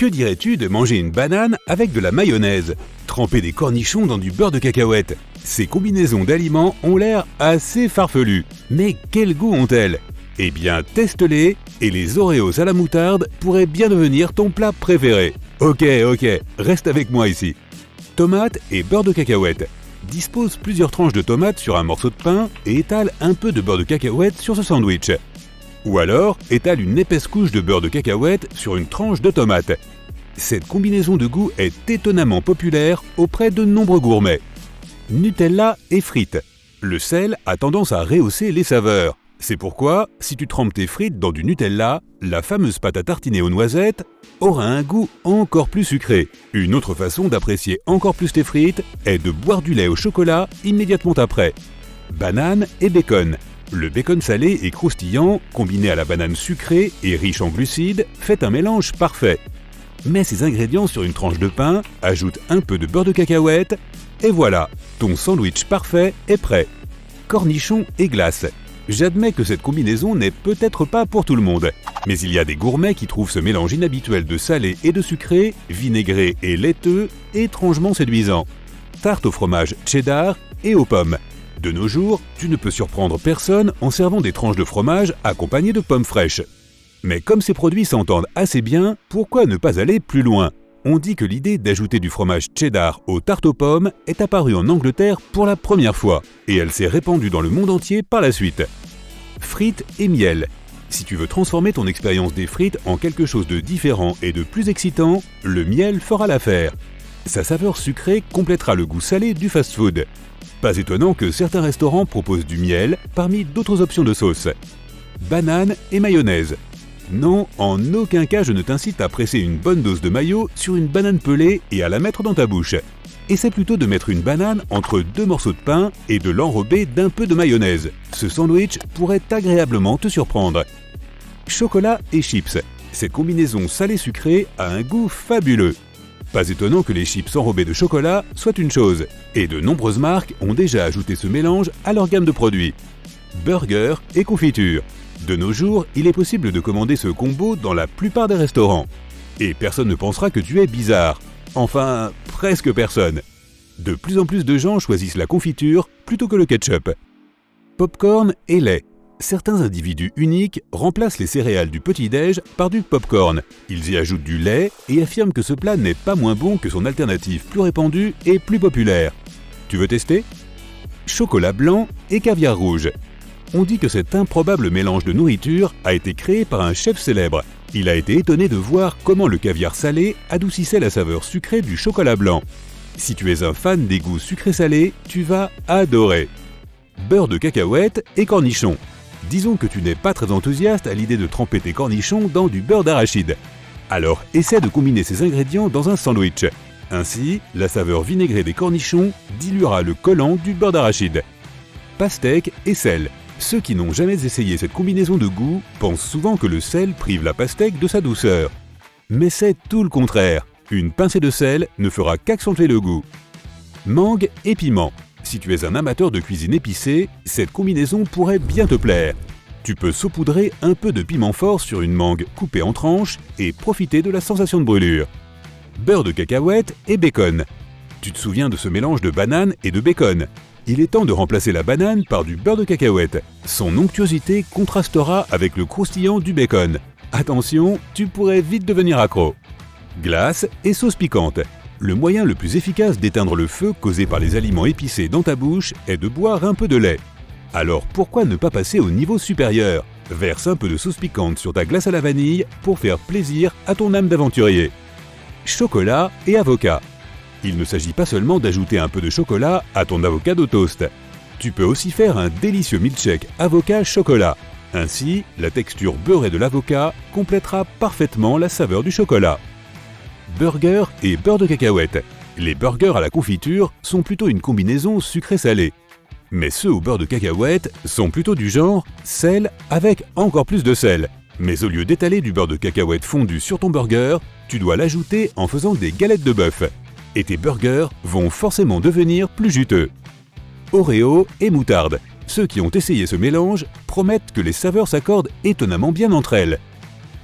Que dirais-tu de manger une banane avec de la mayonnaise, tremper des cornichons dans du beurre de cacahuète? Ces combinaisons d'aliments ont l'air assez farfelues. Mais quel goût ont-elles? Eh bien, teste-les et les Oreos à la moutarde pourraient bien devenir ton plat préféré. Ok, reste avec moi ici. Tomates et beurre de cacahuète. Dispose plusieurs tranches de tomates sur un morceau de pain et étale un peu de beurre de cacahuète sur ce sandwich. Ou alors, étale une épaisse couche de beurre de cacahuète sur une tranche de tomate. Cette combinaison de goût est étonnamment populaire auprès de nombreux gourmets. Nutella et frites. Le sel a tendance à rehausser les saveurs. C'est pourquoi, si tu trempes tes frites dans du Nutella, la fameuse pâte à tartiner aux noisettes aura un goût encore plus sucré. Une autre façon d'apprécier encore plus tes frites est de boire du lait au chocolat immédiatement après. Banane et bacon. Le bacon salé et croustillant, combiné à la banane sucrée et riche en glucides, fait un mélange parfait. Mets ces ingrédients sur une tranche de pain, ajoute un peu de beurre de cacahuète, et voilà, ton sandwich parfait est prêt. Cornichons et glace. J'admets que cette combinaison n'est peut-être pas pour tout le monde, mais il y a des gourmets qui trouvent ce mélange inhabituel de salé et de sucré, vinaigré et laiteux, étrangement séduisant. Tarte au fromage cheddar et aux pommes. De nos jours, tu ne peux surprendre personne en servant des tranches de fromage accompagnées de pommes fraîches. Mais comme ces produits s'entendent assez bien, pourquoi ne pas aller plus loin? On dit que l'idée d'ajouter du fromage cheddar aux tartes aux pommes est apparue en Angleterre pour la première fois, et elle s'est répandue dans le monde entier par la suite. Frites et miel. Si tu veux transformer ton expérience des frites en quelque chose de différent et de plus excitant, le miel fera l'affaire. Sa saveur sucrée complétera le goût salé du fast-food. Pas étonnant que certains restaurants proposent du miel parmi d'autres options de sauce. Banane et mayonnaise. Non, en aucun cas je ne t'incite à presser une bonne dose de mayo sur une banane pelée et à la mettre dans ta bouche. Essaie plutôt de mettre une banane entre deux morceaux de pain et de l'enrober d'un peu de mayonnaise. Ce sandwich pourrait agréablement te surprendre. Chocolat et chips. Cette combinaison salé-sucré a un goût fabuleux. Pas étonnant que les chips enrobés de chocolat soient une chose, et de nombreuses marques ont déjà ajouté ce mélange à leur gamme de produits. Burgers et confiture. De nos jours, il est possible de commander ce combo dans la plupart des restaurants. Et personne ne pensera que tu es bizarre. Enfin, presque personne. De plus en plus de gens choisissent la confiture plutôt que le ketchup. Popcorn et lait. Certains individus uniques remplacent les céréales du petit-déj par du popcorn. Ils y ajoutent du lait et affirment que ce plat n'est pas moins bon que son alternative plus répandue et plus populaire. Tu veux tester? Chocolat blanc et caviar rouge. On dit que cet improbable mélange de nourriture a été créé par un chef célèbre. Il a été étonné de voir comment le caviar salé adoucissait la saveur sucrée du chocolat blanc. Si tu es un fan des goûts sucrés-salés, tu vas adorer. Beurre de cacahuète et cornichons. Disons que tu n'es pas très enthousiaste à l'idée de tremper tes cornichons dans du beurre d'arachide. Alors essaie de combiner ces ingrédients dans un sandwich. Ainsi, la saveur vinaigrée des cornichons diluera le collant du beurre d'arachide. Pastèque et sel. Ceux qui n'ont jamais essayé cette combinaison de goûts pensent souvent que le sel prive la pastèque de sa douceur. Mais c'est tout le contraire. Une pincée de sel ne fera qu'accentuer le goût. Mangue et piment. Si tu es un amateur de cuisine épicée, cette combinaison pourrait bien te plaire. Tu peux saupoudrer un peu de piment fort sur une mangue coupée en tranches et profiter de la sensation de brûlure. Beurre de cacahuète et bacon. Tu te souviens de ce mélange de banane et de bacon? Il est temps de remplacer la banane par du beurre de cacahuète. Son onctuosité contrastera avec le croustillant du bacon. Attention, tu pourrais vite devenir accro. Glace et sauce piquante. Le moyen le plus efficace d'éteindre le feu causé par les aliments épicés dans ta bouche est de boire un peu de lait. Alors pourquoi ne pas passer au niveau supérieur? Verse un peu de sauce piquante sur ta glace à la vanille pour faire plaisir à ton âme d'aventurier. Chocolat et avocat. Il ne s'agit pas seulement d'ajouter un peu de chocolat à ton avocado toast. Tu peux aussi faire un délicieux milkshake avocat-chocolat. Ainsi, la texture beurrée de l'avocat complétera parfaitement la saveur du chocolat. Burger et beurre de cacahuète. Les burgers à la confiture sont plutôt une combinaison sucré-salé. Mais ceux au beurre de cacahuète sont plutôt du genre sel avec encore plus de sel. Mais au lieu d'étaler du beurre de cacahuète fondu sur ton burger, tu dois l'ajouter en faisant des galettes de bœuf. Et tes burgers vont forcément devenir plus juteux. Oreo et moutarde. Ceux qui ont essayé ce mélange promettent que les saveurs s'accordent étonnamment bien entre elles.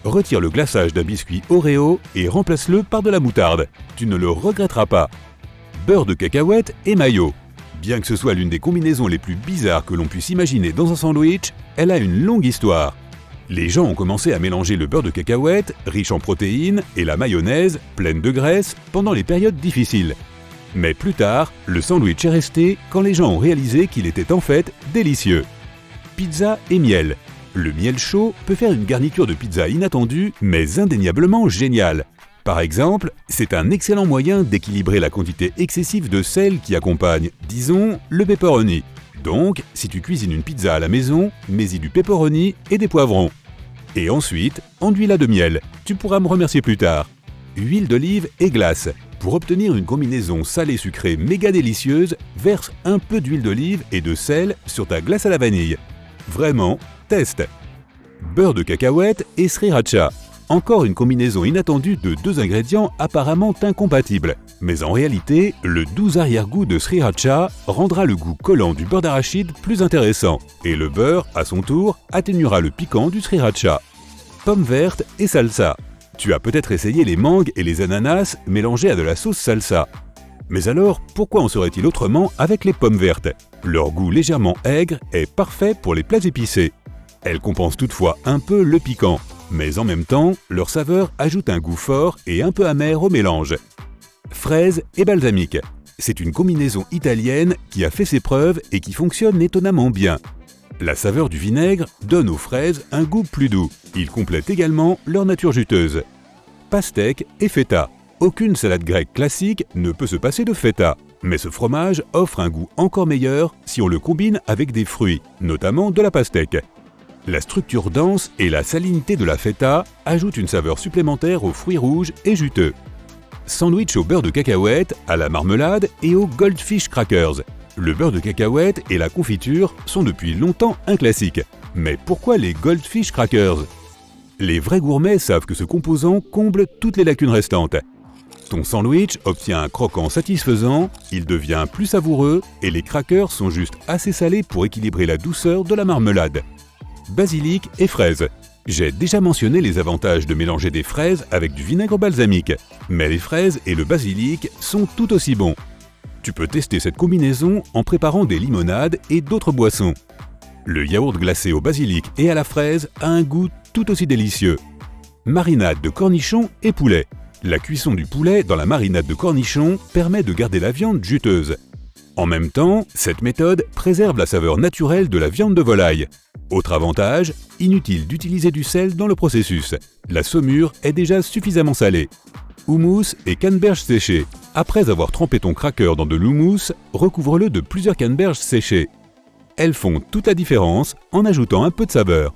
Retire le glaçage d'un biscuit Oreo et remplace-le par de la moutarde. Tu ne le regretteras pas. Beurre de cacahuète et mayo. Bien que ce soit l'une des combinaisons les plus bizarres que l'on puisse imaginer dans un sandwich, elle a une longue histoire. Les gens ont commencé à mélanger le beurre de cacahuète, riche en protéines, et la mayonnaise, pleine de graisse, pendant les périodes difficiles. Mais plus tard, le sandwich est resté quand les gens ont réalisé qu'il était en fait délicieux. Pizza et miel. Le miel chaud peut faire une garniture de pizza inattendue, mais indéniablement géniale. Par exemple, c'est un excellent moyen d'équilibrer la quantité excessive de sel qui accompagne, disons, le pepperoni. Donc, si tu cuisines une pizza à la maison, mets-y du pepperoni et des poivrons. Et ensuite, enduis-la de miel. Tu pourras me remercier plus tard. Huile d'olive et glace. Pour obtenir une combinaison salée-sucrée méga délicieuse, verse un peu d'huile d'olive et de sel sur ta glace à la vanille. Vraiment, teste. Beurre de cacahuète et sriracha. Encore une combinaison inattendue de deux ingrédients apparemment incompatibles. Mais en réalité, le doux arrière-goût de sriracha rendra le goût collant du beurre d'arachide plus intéressant. Et le beurre, à son tour, atténuera le piquant du sriracha. Pommes vertes et salsa. Tu as peut-être essayé les mangues et les ananas mélangés à de la sauce salsa. Mais alors, pourquoi en serait-il autrement avec les pommes vertes? Leur goût légèrement aigre est parfait pour les plats épicés. Elles compensent toutefois un peu le piquant. Mais en même temps, leur saveur ajoute un goût fort et un peu amer au mélange. Fraises et balsamique. C'est une combinaison italienne qui a fait ses preuves et qui fonctionne étonnamment bien. La saveur du vinaigre donne aux fraises un goût plus doux. Ils complètent également leur nature juteuse. Pastèque et feta. Aucune salade grecque classique ne peut se passer de feta. Mais ce fromage offre un goût encore meilleur si on le combine avec des fruits, notamment de la pastèque. La structure dense et la salinité de la feta ajoutent une saveur supplémentaire aux fruits rouges et juteux. Sandwich au beurre de cacahuète, à la marmelade et aux goldfish crackers. Le beurre de cacahuète et la confiture sont depuis longtemps un classique. Mais pourquoi les goldfish crackers? Les vrais gourmets savent que ce composant comble toutes les lacunes restantes. Ton sandwich obtient un croquant satisfaisant, il devient plus savoureux et les crackers sont juste assez salés pour équilibrer la douceur de la marmelade. Basilic et fraises. J'ai déjà mentionné les avantages de mélanger des fraises avec du vinaigre balsamique, mais les fraises et le basilic sont tout aussi bons. Tu peux tester cette combinaison en préparant des limonades et d'autres boissons. Le yaourt glacé au basilic et à la fraise a un goût tout aussi délicieux. Marinade de cornichons et poulet. La cuisson du poulet dans la marinade de cornichons permet de garder la viande juteuse. En même temps, cette méthode préserve la saveur naturelle de la viande de volaille. Autre avantage, inutile d'utiliser du sel dans le processus. La saumure est déjà suffisamment salée. Houmous et canneberges séchées. Après avoir trempé ton cracker dans de l'houmous, recouvre-le de plusieurs canneberges séchées. Elles font toute la différence en ajoutant un peu de saveur.